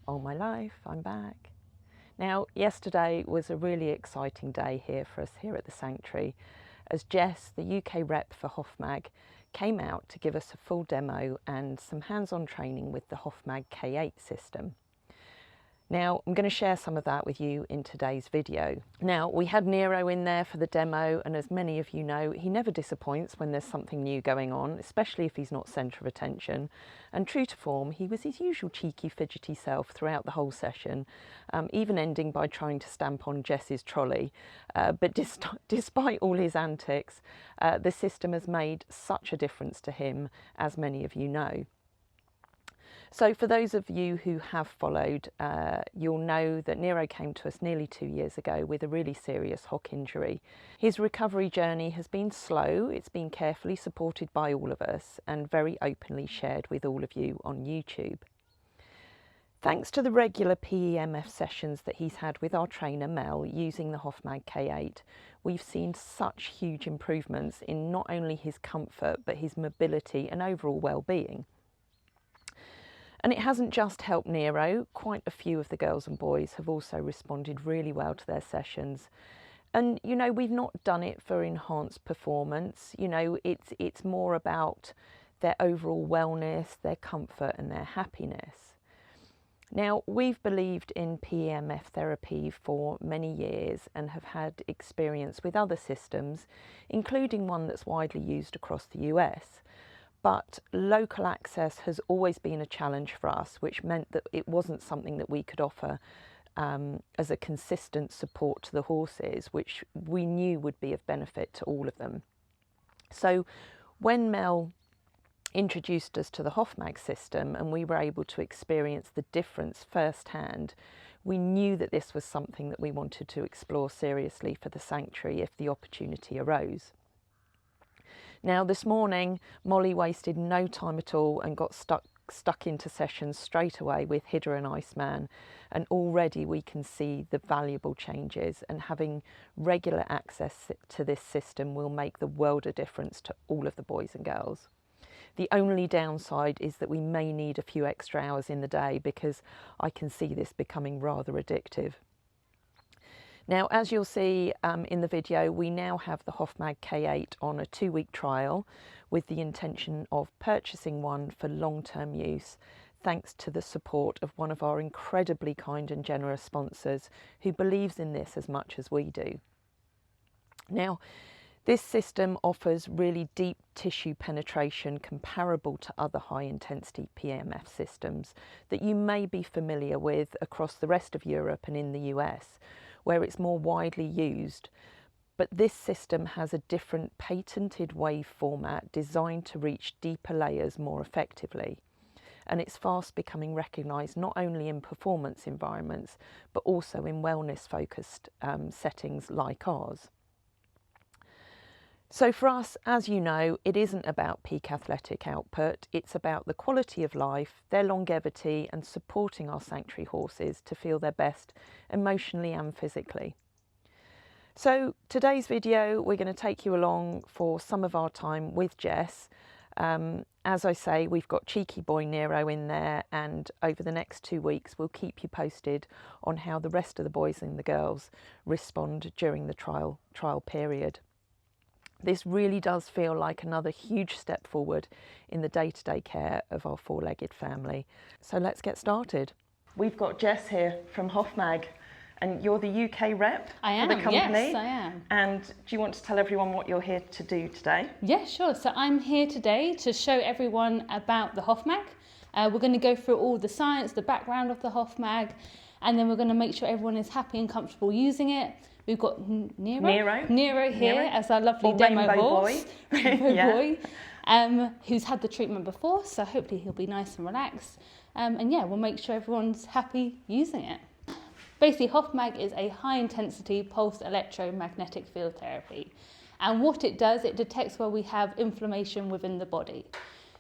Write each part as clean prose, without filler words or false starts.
All my life, I'm back. Now, yesterday was a really exciting day here for us here at the Sanctuary, as Jess, the UK rep for Hofmag, came out to give us a full demo and some hands-on training with the Hofmag K8 system. Now, I'm going to share some of that with you in today's video. Now, we had Nero in there for the demo, and as many of you know, he never disappoints when there's something new going on, especially if he's not centre of attention. And true to form, he was his usual cheeky, fidgety self throughout the whole session, even ending by trying to stamp on Jess's trolley. But despite all his antics, the system has made such a difference to him, as many of you know. So for those of you who have followed, you'll know that Nero came to us nearly 2 years ago with a really serious hock injury. His recovery journey has been slow, it's been carefully supported by all of us and very openly shared with all of you on YouTube. Thanks to the regular PEMF sessions that he's had with our trainer Mel using the Hofmag K8, we've seen such huge improvements in not only his comfort but his mobility and overall well-being. And it hasn't just helped Nero, quite a few of the girls and boys have also responded really well to their sessions. And, you know, we've not done it for enhanced performance, you know, it's more about their overall wellness, their comfort and their happiness. Now, we've believed in PEMF therapy for many years and have had experience with other systems, including one that's widely used across the US. But local access has always been a challenge for us, which meant that it wasn't something that we could offer as a consistent support to the horses, which we knew would be of benefit to all of them. So when Mel introduced us to the Hoffmag system and we were able to experience the difference firsthand, we knew that this was something that we wanted to explore seriously for the Sanctuary if the opportunity arose. Now this morning, Molly wasted no time at all and got stuck into sessions straight away with Hidde and Iceman, and already we can see the valuable changes, and having regular access to this system will make the world of difference to all of the boys and girls. The only downside is that we may need a few extra hours in the day because I can see this becoming rather addictive. Now, as you'll see in the video, we now have the Hofmag K8 on a 2-week trial with the intention of purchasing one for long-term use, thanks to the support of one of our incredibly kind and generous sponsors who believes in this as much as we do. Now, this system offers really deep tissue penetration comparable to other high-intensity PEMF systems that you may be familiar with across the rest of Europe and in the US, where it's more widely used. But this system has a different patented wave format designed to reach deeper layers more effectively. And it's fast becoming recognised not only in performance environments, but also in wellness-focused settings like ours. So for us, as you know, it isn't about peak athletic output, it's about the quality of life, their longevity and supporting our Sanctuary horses to feel their best emotionally and physically. So today's video, we're going to take you along for some of our time with Jess. As I say, we've got cheeky boy Nero in there, and over the next 2 weeks we'll keep you posted on how the rest of the boys and the girls respond during the trial period. This really does feel like another huge step forward in the day-to-day care of our 4-legged family. So let's get started. We've got Jess here from Hofmag, and you're the UK rep for the company. Yes, I am. And do you want to tell everyone what you're here to do today? Yeah, sure. So I'm here today to show everyone about the Hoffmag. We're going to go through all the science, the background of the Hoffmag, and then we're going to make sure everyone is happy and comfortable using it. We've got Nero here as our lovely demo horse, Rainbow Boy, who's had the treatment before, so hopefully he'll be nice and relaxed. And yeah, we'll make sure everyone's happy using it. Basically, Hoffmag is a high-intensity pulsed electromagnetic field therapy. And what it does, it detects where we have inflammation within the body.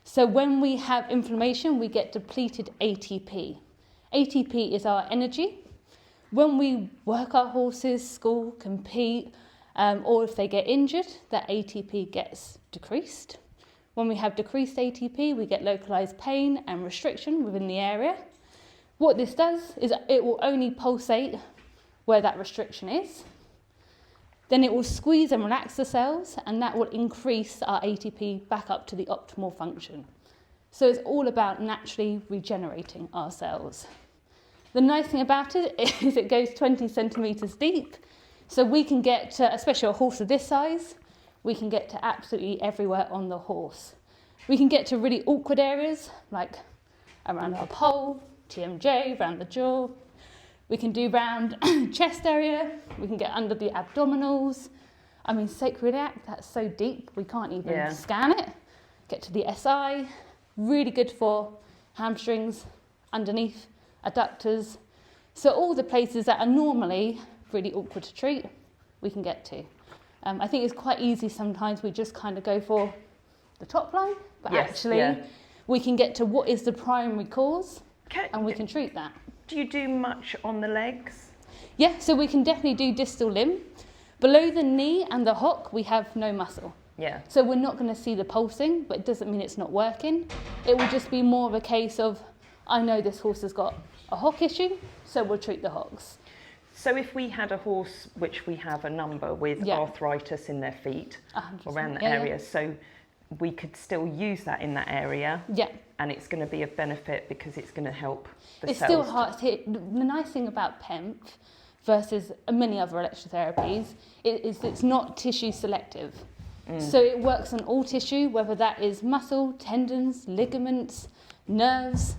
So when we have inflammation, we get depleted ATP. ATP is our energy. When we work our horses, school, compete, or if they get injured, that ATP gets decreased. When we have decreased ATP, we get localized pain and restriction within the area. What this does is it will only pulsate where that restriction is. Then it will squeeze and relax the cells, and that will increase our ATP back up to the optimal function. So it's all about naturally regenerating our cells. The nice thing about it is it goes 20 centimetres deep, so we can get to, especially a horse of this size, we can get to absolutely everywhere on the horse. We can get to really awkward areas, like around our pole, TMJ, around the jaw. We can do round chest area. We can get under the abdominals. I mean, sacroiliac, that's so deep, we can't even scan it. Get to the SI. Really good for hamstrings, underneath, adductors. So all the places that are normally really awkward to treat, we can get to. I think it's quite easy sometimes we just kind of go for the top line, but actually we can get to what is the primary cause and we can treat that. Do you do much on the legs? Yeah, so we can definitely do distal limb. Below the knee and the hock, we have no muscle. Yeah. So we're not going to see the pulsing, but it doesn't mean it's not working. It will just be more of a case of, I know this horse has got a hock issue, so we'll treat the hocks. So if we had a horse, which we have a number with arthritis in their feet, around the area, so we could still use that in that area. Yeah. And it's going to be of benefit because it's going to help the it's cells. Still hard to hit. The nice thing about PEMF versus many other electrotherapies is it's not tissue selective. So it works on all tissue, whether that is muscle, tendons, ligaments, nerves.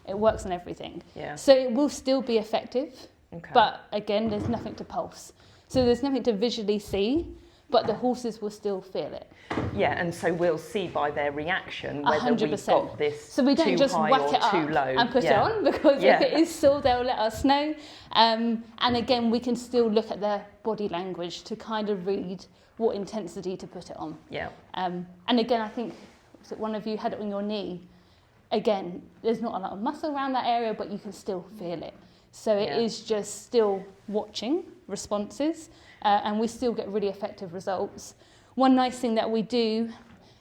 It works on everything. Yeah. So it will still be effective, but again, there's nothing to pulse. So there's nothing to visually see, but the horses will still feel it. Yeah, and so we'll see by their reaction whether 100%. we've got this so we don't too just high whack or it up too low and put it on, because if it is sore, they'll let us know. And again, we can still look at their body language to kind of read what intensity to put it on. Yeah. And again, I think one of you had it on your knee. Again, there's not a lot of muscle around that area, but you can still feel it. So it is just still watching responses, and we still get really effective results. One nice thing that we do,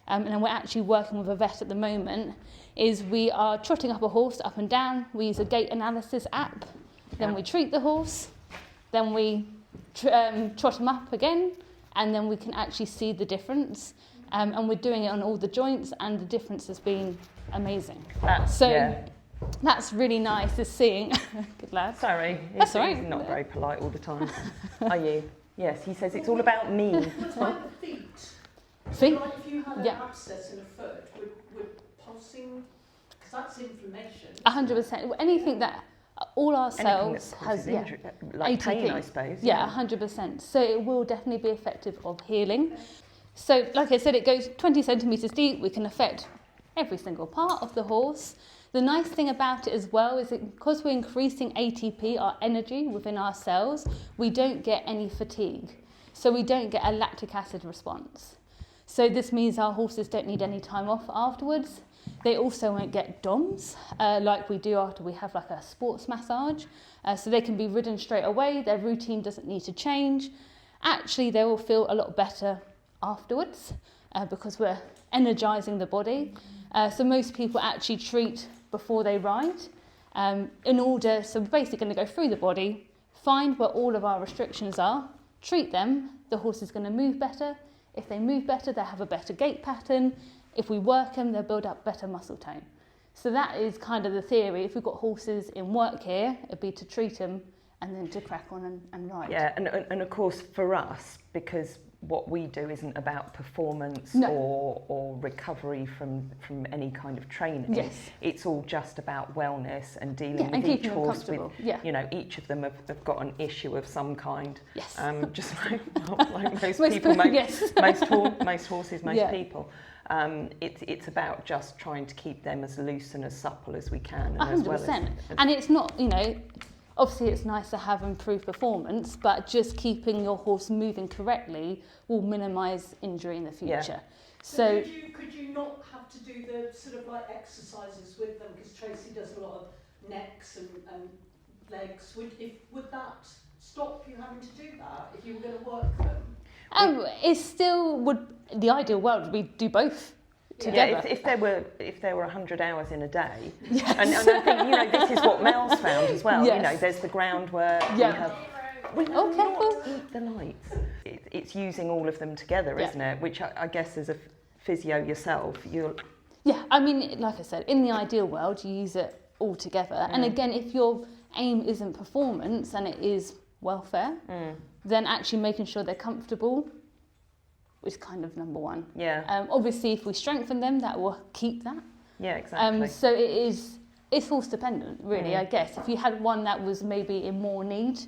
and we're actually working with a vet at the moment, is we are trotting up a horse up and down. We use a gait analysis app. Then we treat the horse. Then we trot him up again, and then we can actually see the difference. And we're doing it on all the joints, and the difference has been amazing. That's really nice, is seeing. Good lad. Sorry, that's all right. He's not very polite all the time. Are you? Yes, he says it's all about me. It's like the feet. Feet? So like if you had an abscess in a foot, would pulsing, because that's inflammation. 100%. Anything that all our cells has like ATP. pain, I suppose. Yeah, 100%. So it will definitely be effective of healing. So like I said, it goes 20 centimetres deep. We can affect every single part of the horse. The nice thing about it as well is that because we're increasing ATP, our energy within our cells, we don't get any fatigue. So we don't get a lactic acid response. So this means our horses don't need any time off afterwards. They also won't get DOMS like we do after we have like a sports massage. So they can be ridden straight away. Their routine doesn't need to change. Actually, they will feel a lot better afterwards because we're energising the body. So most people actually treat before they ride in order, so we're basically going to go through the body, find where all of our restrictions are, treat them, the horse is going to move better. If they move better, they have a better gait pattern. If we work them, they'll build up better muscle tone. So that is kind of the theory. If we've got horses in work here, it'd be to treat them and then to crack on and ride. Yeah, and of course for us, because what we do isn't about performance or recovery from any kind of training. Yes. It's all just about wellness and dealing with each horse with, you know, each of them have got an issue of some kind. Yes. Just like most people, most horses, most people. It's about just trying to keep them as loose and as supple as we can. And 100%. As well and it's not, you know, obviously it's nice to have improved performance, but just keeping your horse moving correctly will minimise injury in the future. Yeah. So could you not have to do the sort of like exercises with them? Because Tracy does a lot of necks and legs. Would that stop you having to do that if you were going to work them? it still would, the ideal world would be do both. together. If there were 100 hours in a day, yes. and I think this is what Mel's found as well. Yes. There's the groundwork. We careful. Eat the lights. It's using all of them together, isn't it? Which I guess as a physio yourself, you're. Yeah, I mean, like I said, in the ideal world, you use it all together. And again, if your aim isn't performance and it is welfare, then actually making sure they're comfortable is kind of number one. Yeah. Obviously, if we strengthen them, that will keep that. Yeah, exactly. So it's horse dependent, really, I guess. If you had one that was maybe in more need,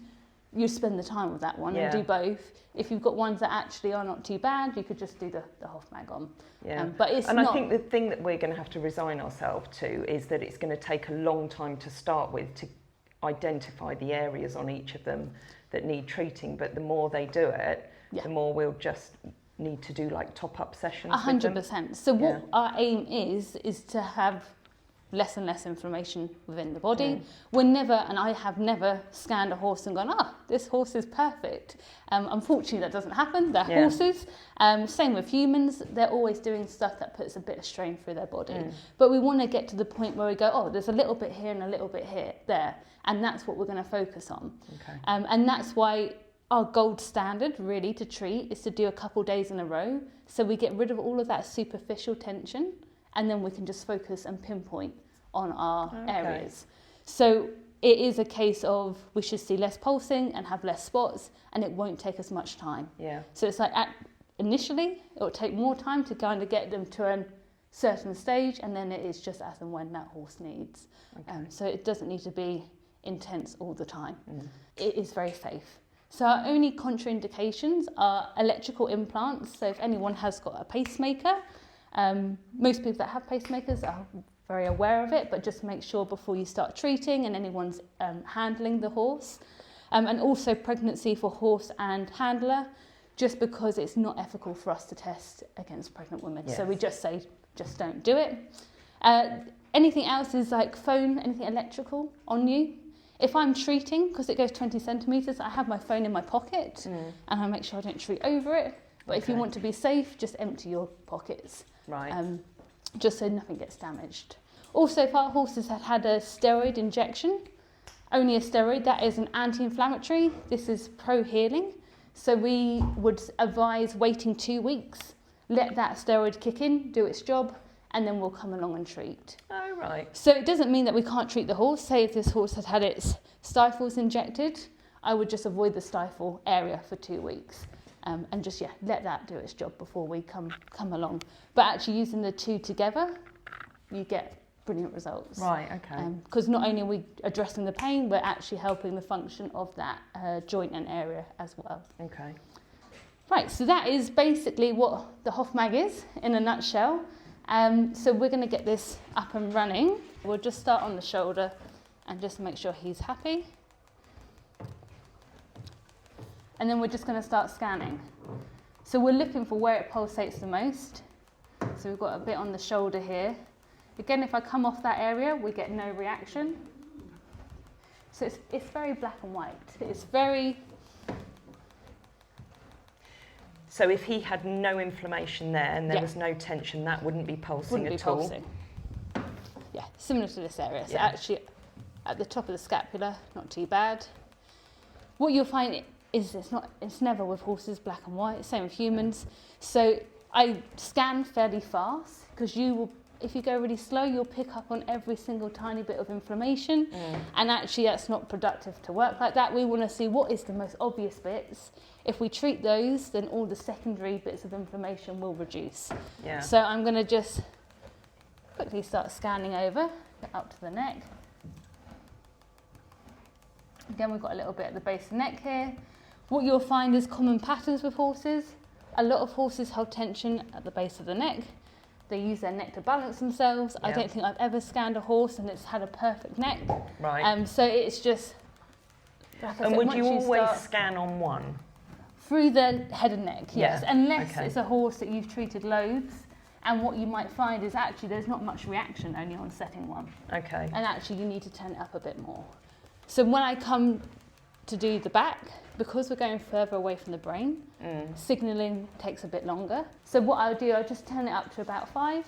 you spend the time with that one and do both. If you've got ones that actually are not too bad, you could just do the Hofmag on. Yeah. But it's and not. I think the thing that we're going to have to resign ourselves to is that it's going to take a long time to start with to identify the areas on each of them that need treating. But the more they do it, the more we'll just need to do like top-up sessions. 100%. So what our aim is to have less and less inflammation within the body. We're never, and I have never scanned a horse and gone, this horse is perfect. Unfortunately, that doesn't happen. They're horses. Same with humans. They're always doing stuff that puts a bit of strain through their body. But we want to get to the point where we go, there's a little bit here and a little bit there. And that's what we're going to focus on. Okay. And that's why our gold standard really to treat is to do a couple days in a row. So we get rid of all of that superficial tension and then we can just focus and pinpoint on our areas. So it is a case of we should see less pulsing and have less spots and it won't take us much time. Yeah. So it's like initially it will take more time to kind of get them to a certain stage and then it is just as and when that horse needs. Okay. So it doesn't need to be intense all the time. It is very safe. So our only contraindications are electrical implants. So if anyone has got a pacemaker, most people that have pacemakers are very aware of it, but just make sure before you start treating and anyone's handling the horse. And also pregnancy for horse and handler, just because it's not ethical for us to test against pregnant women. Yes. So we just say, just don't do it. Anything else is like phone, anything electrical on you. If I'm treating, because it goes 20 centimetres, I have my phone in my pocket and I make sure I don't treat over it. But if you want to be safe, just empty your pockets. Right. Just so nothing gets damaged. Also, if our horses had had a steroid injection, only a steroid, that is an anti-inflammatory. This is pro-healing. So we would advise waiting 2 weeks, let that steroid kick in, do its job, and then we'll come along and treat. Oh, right. So it doesn't mean that we can't treat the horse. Say if this horse had had its stifles injected, I would just avoid the stifle area for 2 weeks. And just, let that do its job before we come along. But actually using the two together, you get brilliant results. Right, okay. Because not only are we addressing the pain, we're actually helping the function of that joint and area as well. Okay. Right, so that is basically what the Hoffmag is in a nutshell. So we're going to get this up and running. We'll just start on the shoulder and just make sure he's happy. And then we're just going to start scanning. So we're looking for where it pulsates the most. So we've got a bit on the shoulder here. Again, if I come off that area, we get no reaction. So it's very black and white. It's very... So if he had no inflammation there and there was no tension, that wouldn't be pulsing at all? Wouldn't be pulsing. Yeah, similar to this area. So actually, at the top of the scapula, not too bad. What you'll find is it's never with horses black and white, same with humans. So I scan fairly fast because if you go really slow, you'll pick up on every single tiny bit of inflammation. And actually that's not productive to work like that. We want to see what is the most obvious bits. If we treat those, then all the secondary bits of inflammation will reduce. Yeah. So I'm going to just quickly start scanning over, get up to the neck. Again, we've got a little bit at the base of the neck here. What you'll find is common patterns with horses. A lot of horses hold tension at the base of the neck. They use their neck to balance themselves. I don't think I've ever scanned a horse and it's had a perfect neck. Right. So it's just... Like I said, would you always scan on one? Through the head and neck, yes. Unless Okay. it's a horse that you've treated loads. And what you might find is actually there's not much reaction only on setting one. Okay. And actually you need to turn it up a bit more. So when I come to do the back, because we're going further away from the brain, signalling takes a bit longer. So what I'll do, I'll just turn it up to about 5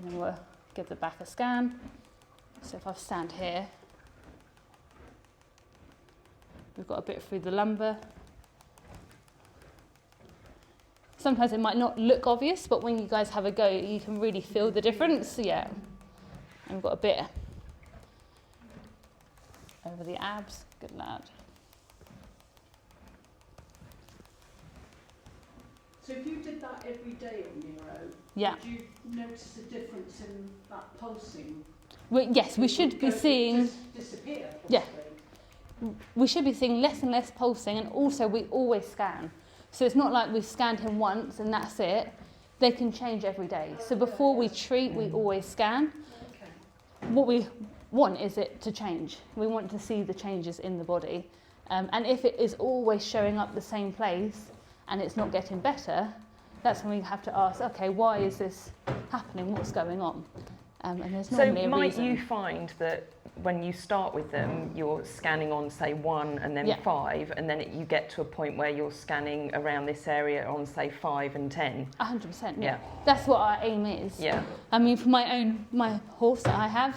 And then we'll give the back a scan. So if I stand here, we've got a bit through the lumbar. Sometimes it might not look obvious, but when you guys have a go, you can really feel the difference. Yeah. And we've got a bit over the abs. Good lad. So if you did that every day on Nero, Yeah. would you notice a difference in that pulsing? Well, yes, we should be seeing. Disappear. Possibly. Yeah. We should be seeing less and less pulsing, and also we always scan. So it's not like we've scanned him once and that's it. They can change every day. So before we treat, we always scan. Okay. What we want is it to change. We want to see the changes in the body. And if it is always showing up the same place and it's not getting better, that's when we have to ask, okay, why is this happening? What's going on? And there's normally a might reason. you find that when you start with them, you're scanning on, say, 1 and then 5, and then you get to a point where you're scanning around this area on, say, 5 and 10? 100%, yeah. That's what our aim is. Yeah. I mean, for my horse that I have,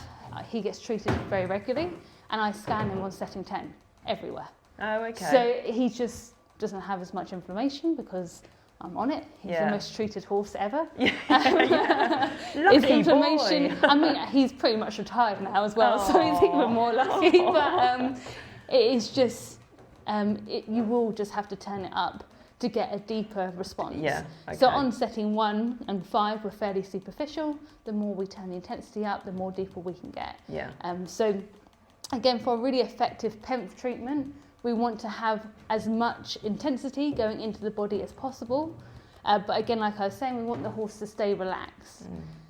he gets treated very regularly, and I scan him on setting 10 everywhere. Oh, okay. So he just doesn't have as much inflammation because I'm on it. He's the most treated horse ever. Yeah. His Lucky inflammation. boy. I mean, he's pretty much retired now as well, so he's even more lucky. But it is just, you will just have to turn it up to get a deeper response. Yeah. Okay. So on setting 1 and 5, we're fairly superficial. The more we turn the intensity up, the more deeper we can get. Yeah. So again, for a really effective PEMF treatment, we want to have as much intensity going into the body as possible. But again, like I was saying, we want the horse to stay relaxed.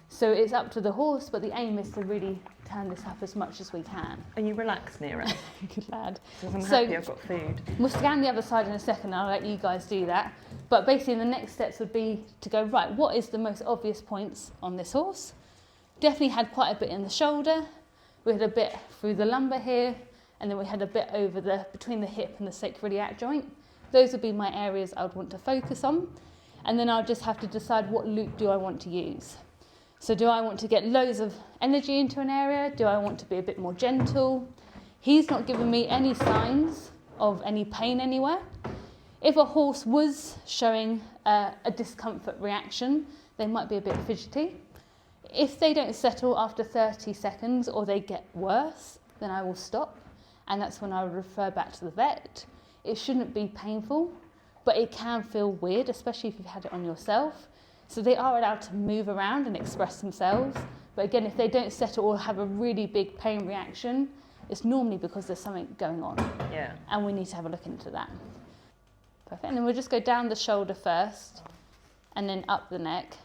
So it's up to the horse, but the aim is to really turn this up as much as we can. Are you relaxed, Nero? Good lad. Because I'm So- happy I've got food. We'll scan the other side in a second, and I'll let you guys do that. But basically, the next steps would be to go, right, what is the most obvious points on this horse? Definitely had quite a bit in the shoulder. We had a bit through the lumbar here, and then we had a bit over between the hip and the sacroiliac joint. Those would be my areas I would want to focus on. And then I'll just have to decide what loop do I want to use. So do I want to get loads of energy into an area? Do I want to be a bit more gentle? He's not given me any signs of any pain anywhere. If a horse was showing a discomfort reaction, they might be a bit fidgety. If they don't settle after 30 seconds or they get worse, then I will stop. And that's when I would refer back to the vet. It shouldn't be painful, but it can feel weird, especially if you've had it on yourself. So they are allowed to move around and express themselves. But again, if they don't settle or have a really big pain reaction, it's normally because there's something going on. Yeah. And we need to have a look into that. Perfect. And then we'll just go down the shoulder first and then up the neck.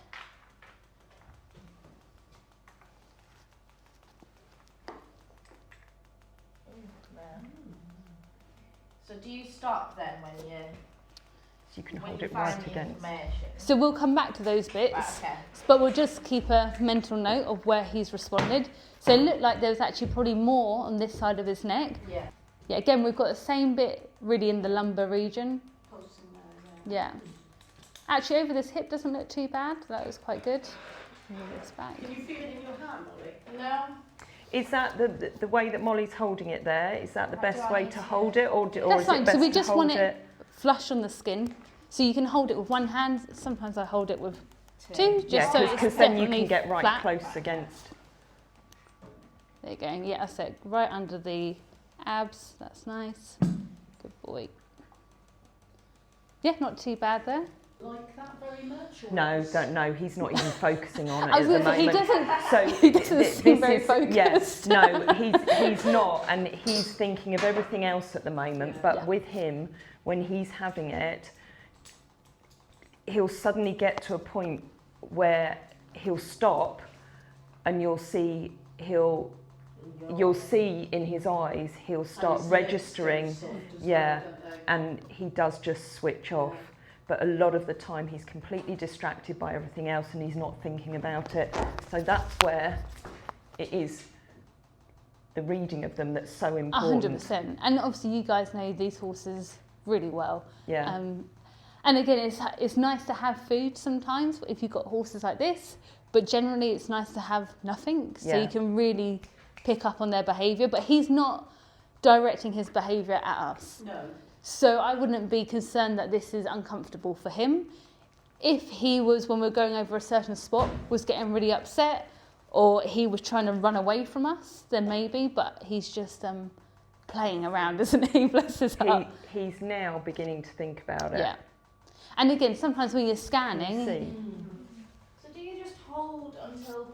So do you stop then when So you can when hold you it find right the against. information? So we'll come back to those bits, Right, okay. but we'll just keep a mental note of where he's responded. So it looked like there was actually probably more on this side of his neck. Yeah. Yeah, again, we've got the same bit really in the lumbar region. Pulsing there, yeah. Yeah. Actually, over this hip doesn't look too bad. That was quite good. Move this back. Can you feel it in your hand, Molly? No. Is that the way that Molly's holding it there? Is that the Right, best do I way need to to- hold it, or That's is fine. it best So we to just hold want it? it flush on the skin. So you can hold it with one hand. Sometimes I hold it with two, just Yeah, so it's because then you definitely can get right flat. close against. There you go. Yeah, that's it. Right under the abs. That's nice. Good boy. Yeah, not too bad there. Like that very much? Or No, else? don't know. He's not even focusing on it I was at the gonna say, he moment. doesn't. So He doesn't seem very Yes, focused. no, he's not, and he's thinking of everything else at the moment. But Yeah. with him, when he's having it, he'll suddenly get to a point where he'll stop, and you'll see in his eyes he'll start registering, yeah, and he does just switch off. But a lot of the time he's completely distracted by everything else and he's not thinking about it. So that's where it is the reading of them that's so important. 100%. And obviously, you guys know these horses really well. Yeah. And again, it's nice to have food sometimes if you've got horses like this. but generally it's nice to have nothing, so Yeah. you can really pick up on their behaviour, but he's not directing his behaviour at us. No. So I wouldn't be concerned that this is uncomfortable for him. If he was, when we're going over a certain spot, was getting really upset, or he was trying to run away from us, then maybe, but he's just playing around, isn't he? Bless his heart. He's now beginning to think about it. Yeah. And again, sometimes when you're scanning, See, So do you just hold until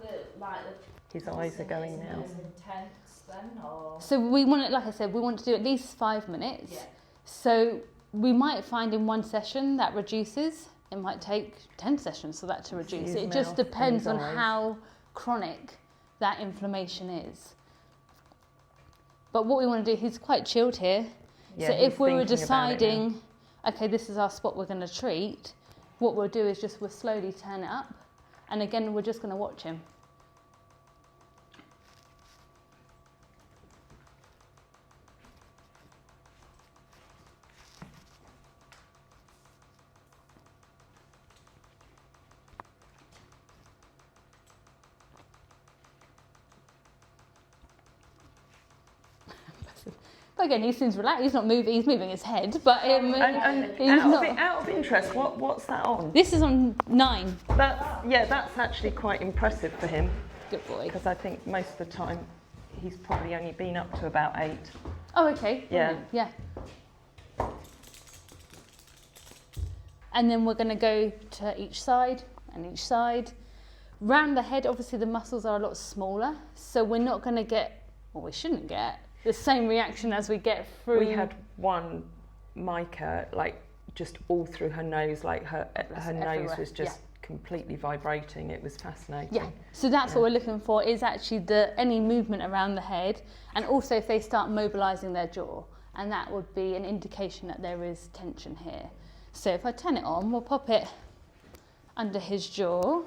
his eyes are going now. Is intense then, or? so we want it, like I said, we want to do at least 5 minutes. Yeah. So we might find in one session that reduces. It might take 10 sessions for that to reduce. his It just mouth and depends his on eyes. how chronic that inflammation is. But what we want to do, he's quite chilled here. Yeah, So he's if we were thinking about it now. deciding, okay, this is our spot we're going to treat, what we'll do is we'll slowly turn it up. And again, we're just going to watch him. But again, he seems relaxed. He's not moving. He's moving his head, but And he's not. out of interest, what's that on? This is on 9. That's actually quite impressive for him, Good boy. because I think most of the time he's probably only been up to about 8. Oh, okay. Yeah. Yeah. And then we're going to go to each side and each side. Round the head, obviously the muscles are a lot smaller, so we're not going to get, well, we shouldn't get the same reaction as we get through. We had one mica, like just all through her nose, like her nose everywhere, was just completely vibrating. It was fascinating. Yeah, so that's what we're looking for, is actually any movement around the head, and also if they start mobilising their jaw, and that would be an indication that there is tension here. So if I turn it on, we'll pop it under his jaw.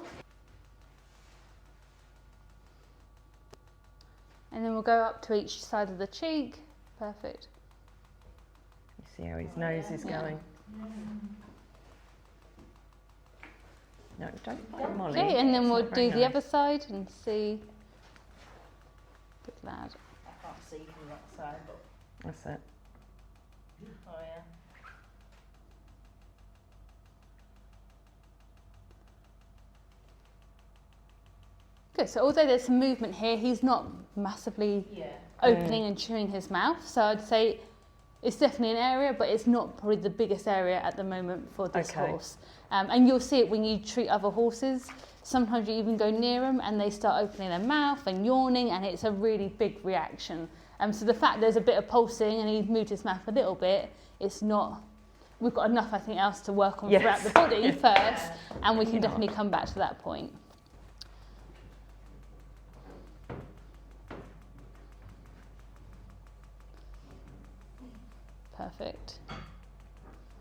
And then we'll go up to each side of the cheek. Perfect. You see how his nose is going? No, don't bite Molly. Okay, and then It's we'll not very do the nice. other side and see. Good lad. I can't see from that side, but That's it. oh yeah. Good, so although there's some movement here, he's not massively Yeah. opening and chewing his mouth. So I'd say it's definitely an area, but it's not probably the biggest area at the moment for this Okay. horse. And you'll see it when you treat other horses. Sometimes you even go near them and they start opening their mouth and yawning, and it's a really big reaction. So the fact there's a bit of pulsing and he's moved his mouth a little bit, it's not. We've got enough, I think, else to work on Yes. throughout the body first, and we can Yeah. definitely come back to that point. Perfect.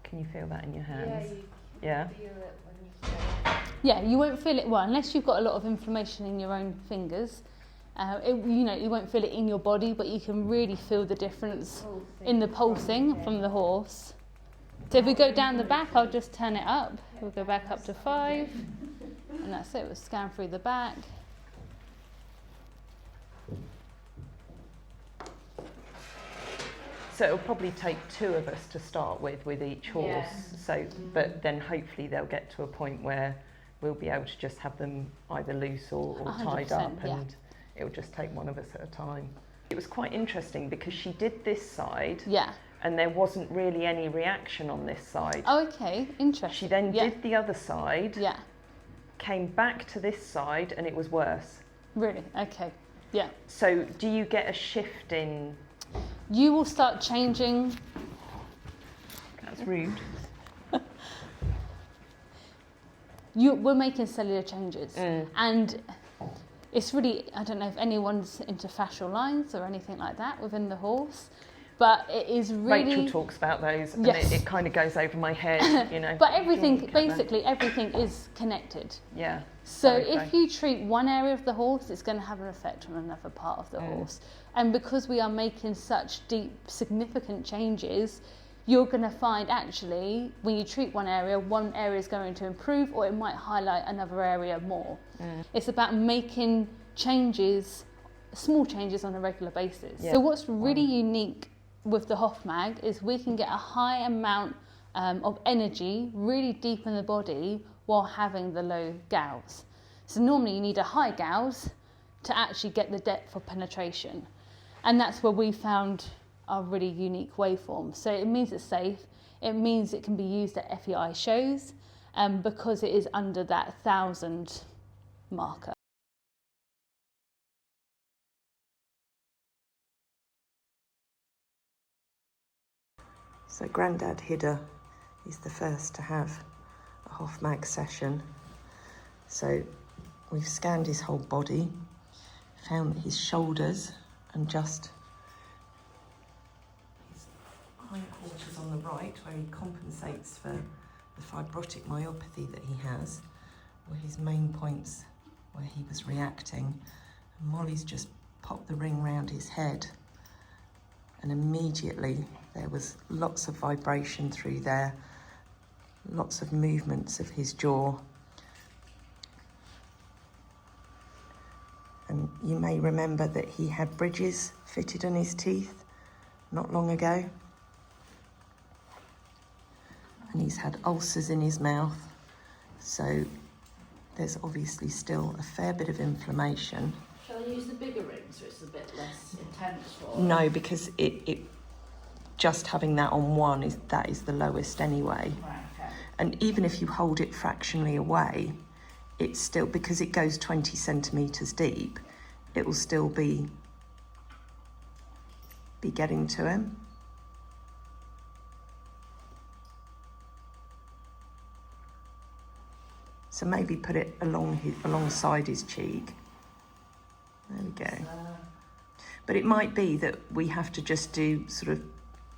Can you feel that in your Yeah, hands? you Yeah. feel it when you say it. Yeah, you won't feel it, well, unless you've got a lot of inflammation in your own fingers. You won't feel it in your body, but you can really feel the difference in the pulsing from the horse. So if we go down the back, I'll just turn it up. We'll go back up to 5. And that's it, we'll scan through the back. So it'll probably take 2 of us to start with each horse. Yeah. So, but then hopefully they'll get to a point where we'll be able to just have them either loose or tied 100%, up, yeah. and it'll just take one of us at a time. It was quite interesting because she did this side Yeah. and there wasn't really any reaction on this side. Oh, okay, interesting. She then yeah. did the other side, Yeah, came back to this side, and it was worse. really, okay. Yeah. So do you get a shift in... You will start changing. That's rude. We're making cellular changes. Mm. And it's really, I don't know if anyone's into fascial lines or anything like that within the horse, but it is really... Rachel talks about those, and Yes. it kind of goes over my head, you know. But everything, Cut that. basically everything is connected. Yeah. So Okay. if you treat one area of the horse, it's going to have an effect on another part of the horse. And because we are making such deep, significant changes, you're going to find actually when you treat one area is going to improve, or it might highlight another area more. It's about making changes, small changes on a regular basis. So what's really unique with the Hoffmag is we can get a high amount of energy really deep in the body while having the low gauss. So normally you need a high gauss to actually get the depth of penetration, and that's where we found our really unique waveform. So it means it's safe, it means it can be used at FEI shows because it is under that 1,000 marker. So Grandad Hidde is the first to have a Hofmag session. So we've scanned his whole body, found that his shoulders and just his hindquarters on the right, where he compensates for the fibrotic myopathy that he has, were his main points where he was reacting. And Molly's just popped the ring round his head, and immediately there was lots of vibration through there, lots of movements of his jaw. And you may remember that he had bridges fitted on his teeth not long ago. And he's had ulcers in his mouth. So there's obviously still a fair bit of inflammation. Shall I use the bigger ring so it's a bit less intense? Or? No, because it just having that on one is the lowest anyway. Right, okay. And even if you hold it fractionally away, it's still, because it goes 20 centimetres deep, it will still be getting to him. So maybe put it alongside his cheek. There we go. But it might be that we have to just do sort of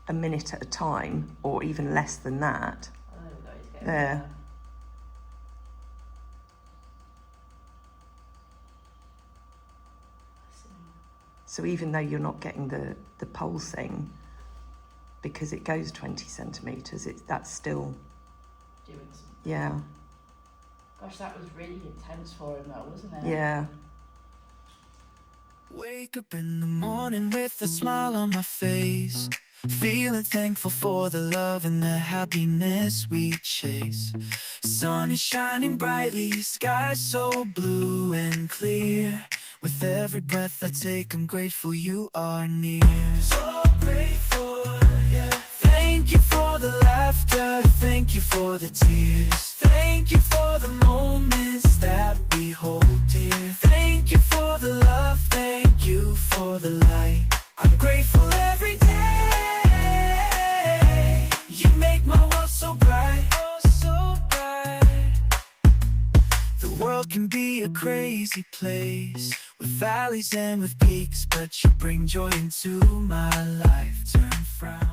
a minute at a time, or even less than that. Oh, there we go, he's getting There. there. So even though you're not getting the pulsing, because it goes 20 centimetres, that's still, Doing some. yeah, Gosh, that was really intense for him though, wasn't it? yeah. Wake up in the morning with a smile on my face, feeling thankful for the love and the happiness we chase. Sun is shining brightly, sky so blue and clear. With every breath I take, I'm grateful you are near. So grateful, yeah. Thank you for the laughter, thank you for the tears. Thank you for the moments that we hold dear. Thank you for the love, thank you for the light. I'm grateful every day. You make my world so bright, oh so bright. The world can be a crazy place, with valleys and with peaks, but you bring joy into my life. Turn frown